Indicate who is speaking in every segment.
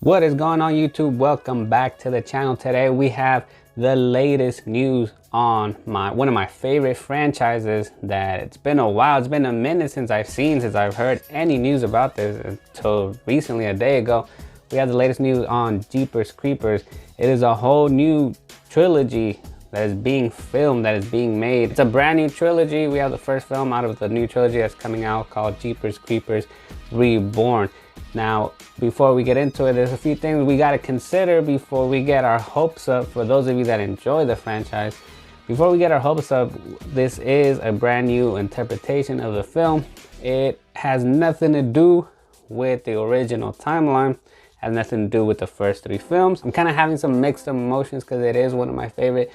Speaker 1: What is going on, YouTube? Welcome back to the channel. Today we have the latest news on one of my favorite franchises that it's been a while. It's been a minute since I've heard any news about this until recently, a day ago. We have the latest news on Jeepers Creepers. It is a whole new trilogy that is being filmed, that is being made. It's a brand new trilogy. We have the first film out of the new trilogy that's coming out called Jeepers Creepers Reborn. Now, before we get into it, there's a few things we got to consider before we get our hopes up. For those of you that enjoy the franchise, before we get our hopes up, this is a brand new interpretation of the film. It has nothing to do with the original timeline, has nothing to do with the first three films. I'm kind of having some mixed emotions because it is one of my favorite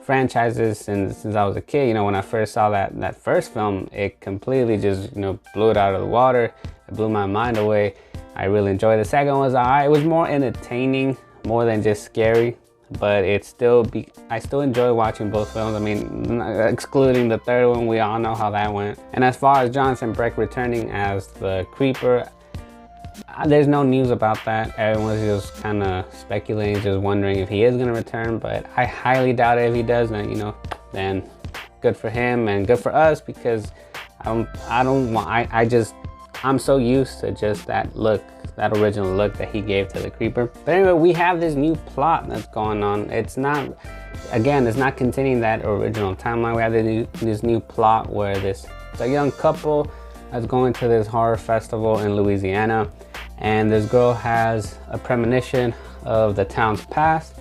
Speaker 1: franchises since I was a kid. You know, when I first saw that first film, it completely just, blew it out of the water. It blew my mind away. I really enjoyed it. The second one was alright. It was more entertaining, more than just scary, but I still enjoy watching both films. I mean, excluding the third one, we all know how that went. And as far as Jonathan Breck returning as the Creeper, there's no news about that. Everyone's just kind of speculating, just wondering if he is going to return, but I highly doubt it. If he does, then good for him and good for us, because I'm so used to just that look, that original look that he gave to the Creeper. But anyway, we have this new plot that's going on. It's not continuing that original timeline. We have this new plot where it's a young couple that's going to this horror festival in Louisiana, and this girl has a premonition of the town's past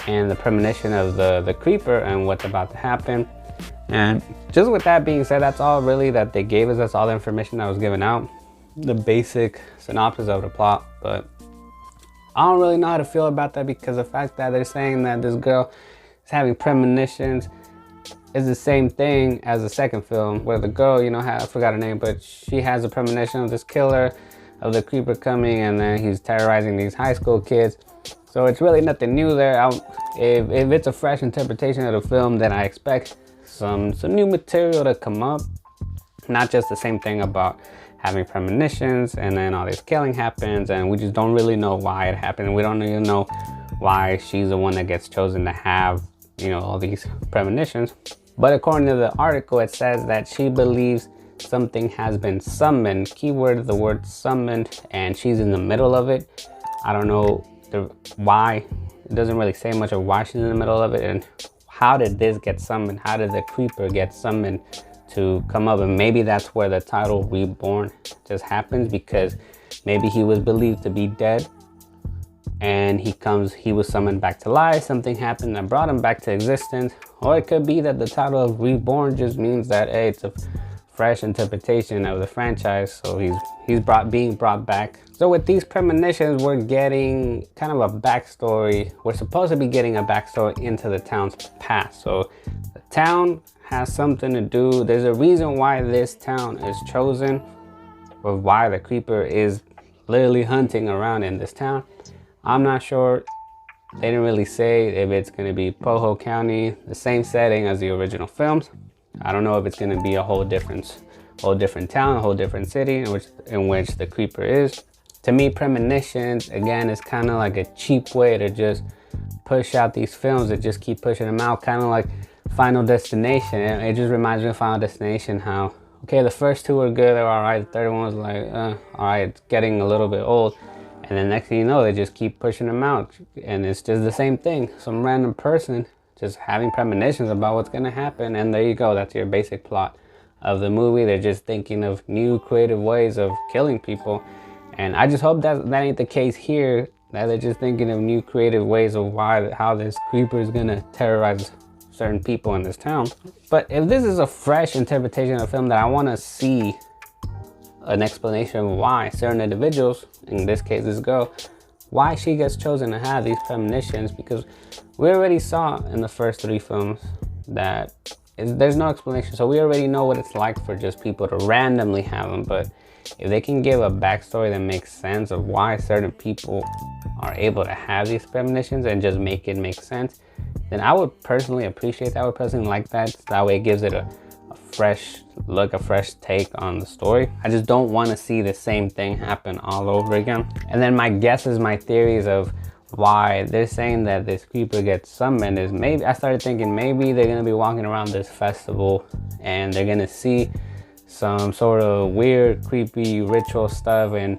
Speaker 1: and the premonition of the Creeper and what's about to happen. And just with that being said, that's all really that they gave us. That's all the information that was given out, the basic synopsis of the plot. But I don't really know how to feel about that, because the fact that they're saying that this girl is having premonitions is the same thing as the second film, where the girl, I forgot her name, but she has a premonition of this killer, of the Creeper coming, and then he's terrorizing these high school kids. So it's really nothing new there. If it's a fresh interpretation of the film, then I expect some new material to come up, not just the same thing about having premonitions and then all this killing happens and we just don't really know why it happened. We don't even know why she's the one that gets chosen to have, all these premonitions. But according to the article, it says that she believes something has been summoned, keyword the word summoned, and she's in the middle of it. I don't know why. It doesn't really say much of why she's in the middle of it, and how did this get summoned? How did the Creeper get summoned to come up? And maybe that's where the title Reborn just happens, because maybe he was believed to be dead and he was summoned back to life. Something happened that brought him back to existence. Or it could be that the title of Reborn just means that, hey, it's a fresh interpretation of the franchise, so he's being brought back. So with these premonitions, we're getting kind of a backstory. We're supposed to be getting a backstory into the town's past. So the town has something to do. There's a reason why this town is chosen, or why the Creeper is literally hunting around in this town. I'm not sure. They didn't really say if it's going to be Poho County, the same setting as the original films. I don't know if it's going to be a whole different town, a whole different city in which the Creeper is. To me, premonitions, again, is kind of like a cheap way to just push out these films, to just keep pushing them out, kind of like Final Destination. It just reminds me of Final Destination, how, okay, the first two were good, they were alright, the third one was like, alright, it's getting a little bit old. And then next thing you know, they just keep pushing them out. And it's just the same thing. Some random person just having premonitions about what's going to happen. And there you go. That's your basic plot of the movie. They're just thinking of new creative ways of killing people. And I just hope that ain't the case here, that they're just thinking of new creative ways of how this Creeper is going to terrorize certain people in this town. But if this is a fresh interpretation of the film, that I want to see an explanation of why certain individuals, in this case this girl, why she gets chosen to have these premonitions, because we already saw in the first three films that there's no explanation. So we already know what it's like for just people to randomly have them. But if they can give a backstory that makes sense of why certain people are able to have these premonitions and just make it make sense, then I would personally appreciate that. I would personally like that. That way it gives it a fresh look, a fresh take on the story. I just don't want to see the same thing happen all over again. And then my guesses, my theories of why they're saying that this creeper gets summoned is, maybe I started thinking maybe they're gonna be walking around this festival and they're gonna see some sort of weird, creepy ritual stuff, and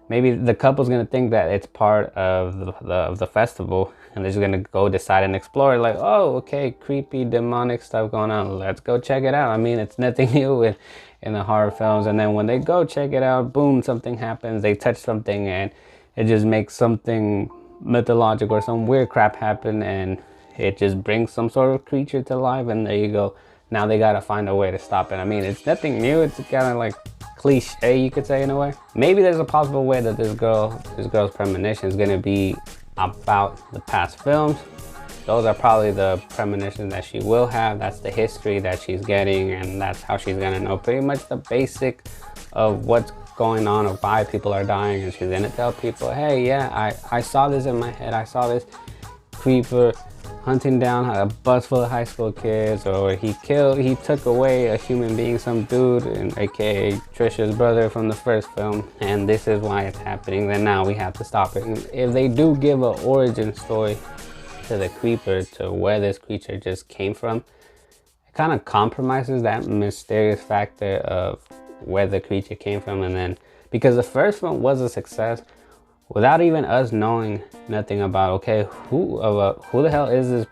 Speaker 1: maybe the couple's gonna think that it's part of the festival, and they're just gonna go decide and explore it, like, oh, okay, creepy demonic stuff going on, let's go check it out. I mean, it's nothing new in the horror films. And then when they go check it out, boom, something happens, they touch something, and it just makes something mythological or some weird crap happen, and it just brings some sort of creature to life, and there you go. Now they gotta find a way to stop it. I mean, it's nothing new. It's kind of like cliche, you could say, in a way. Maybe there's a possible way that this girl's premonition is gonna be about the past films. Those are probably the premonitions that she will have. That's the history that she's getting, and that's how she's gonna know pretty much the basic of what's going on, or why people are dying, and she's gonna tell people, hey, yeah, I saw this in my head. I saw this creeper hunting down a bus full of high school kids, or he took away a human being, some dude, and aka Trisha's brother from the first film, and this is why it's happening. Then now we have to stop it. And if they do give an origin story to the creeper, to where this creature just came from, it kind of compromises that mysterious factor of where the creature came from. And then, because the first one was a success, without even us knowing nothing about, okay, who the hell is this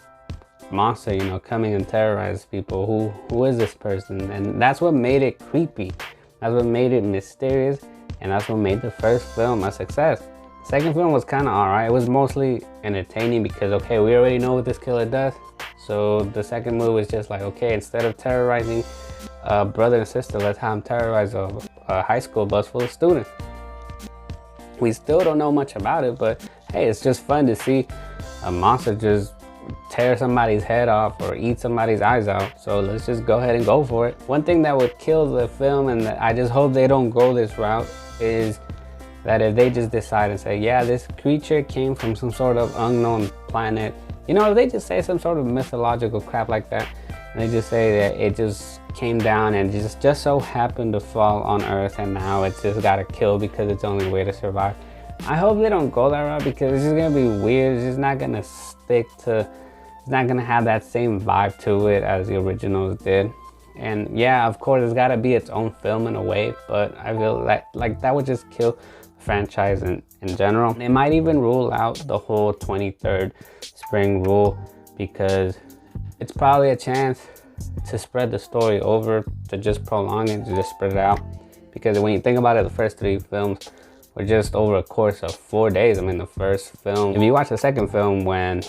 Speaker 1: monster, you know, coming and terrorize people? Who is this person? And that's what made it creepy. That's what made it mysterious, and that's what made the first film a success. The second film was kind of alright. It was mostly entertaining because, okay, we already know what this killer does. So the second movie was just like, okay, instead of terrorizing a brother and sister, let's have them terrorize a high school bus full of students. We still don't know much about it, but hey, it's just fun to see a monster just tear somebody's head off or eat somebody's eyes out. So let's just go ahead and go for it. One thing that would kill the film, and I just hope they don't go this route, is that if they just decide and say, yeah, this creature came from some sort of unknown planet, you know, if they just say some sort of mythological crap like that, and they just say that it just came down and just so happened to fall on Earth, and now it's just gotta kill because it's the only way to survive. I hope they don't go that route, because it's just gonna be weird. It's just not gonna stick to, it's not gonna have that same vibe to it as the originals did. And yeah, of course, it's gotta be its own film in a way, but I feel like that would just kill the franchise in general. They might even rule out the whole 23rd spring rule, because it's probably a chance to spread the story over, to just prolong it, to just spread it out. Because when you think about it, the first three films were just over a course of 4 days. I mean, the first film, if you watch the second film, when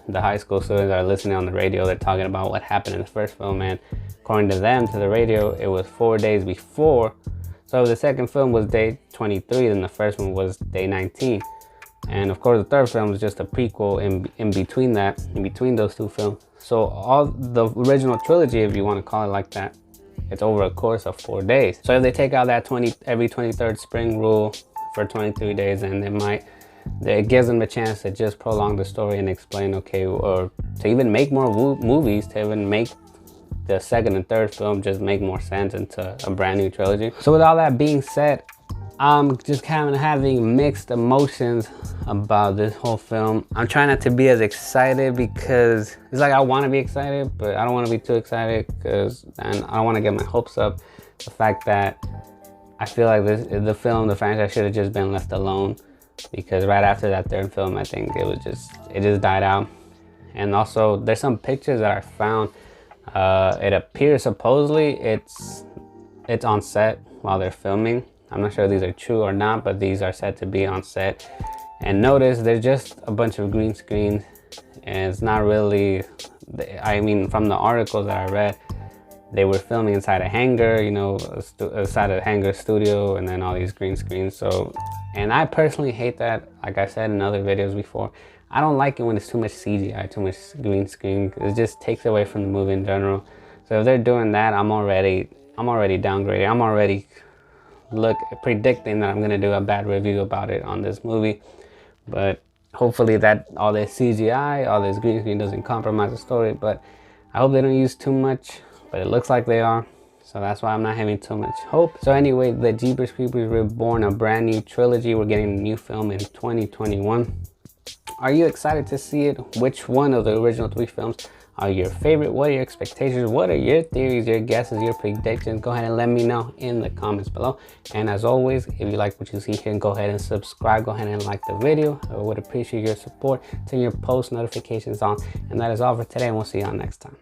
Speaker 1: the high school students are listening on the radio, they're talking about what happened in the first film, and according to them, to the radio, it was 4 days before. So if the second film was day 23, then the first one was day 19. And of course, the third film is just a prequel in between that, in between those two films. So all the original trilogy, if you want to call it like that, it's over a course of 4 days. So if they take out that every 23rd spring rule for 23 days, and it gives them a chance to just prolong the story and explain, okay, or to even make more movies, to even make the second and third film just make more sense into a brand new trilogy. So with all that being said, I'm just kind of having mixed emotions about this whole film. I'm trying not to be as excited, because it's like I want to be excited, but I don't want to be too excited, because and I don't want to get my hopes up. The fact that I feel like the franchise should have just been left alone, because right after that third film, I think it just died out. And also, there's some pictures that I found. It appears supposedly it's on set while they're filming. I'm not sure if these are true or not, but these are said to be on set. And notice there's just a bunch of green screens, and it's not really, I mean, from the articles that I read, they were filming inside a hangar, you know, inside a hangar studio, and then all these green screens. So, and I personally hate that. Like I said in other videos before, I don't like it when it's too much CGI, too much green screen. It just takes away from the movie in general. So if they're doing that, I'm already downgraded. I'm already predicting that I'm gonna do a bad review about it on this movie. But hopefully that all this CGI, all this green screen doesn't compromise the story. But I hope they don't use too much, but it looks like they are. So that's why I'm not having too much hope. So anyway, the Jeepers Creepers Reborn, a brand new trilogy. We're getting a new film in 2021. Are you excited to see it? Which one of the original 3 films are your favorite? What are your expectations? What are your theories, your guesses, your predictions? Go ahead and let me know in the comments below. And as always, if you like what you see here, go ahead and subscribe. Go ahead and like the video. I would appreciate your support. Turn your post notifications on. And that is all for today, and we'll see y'all next time.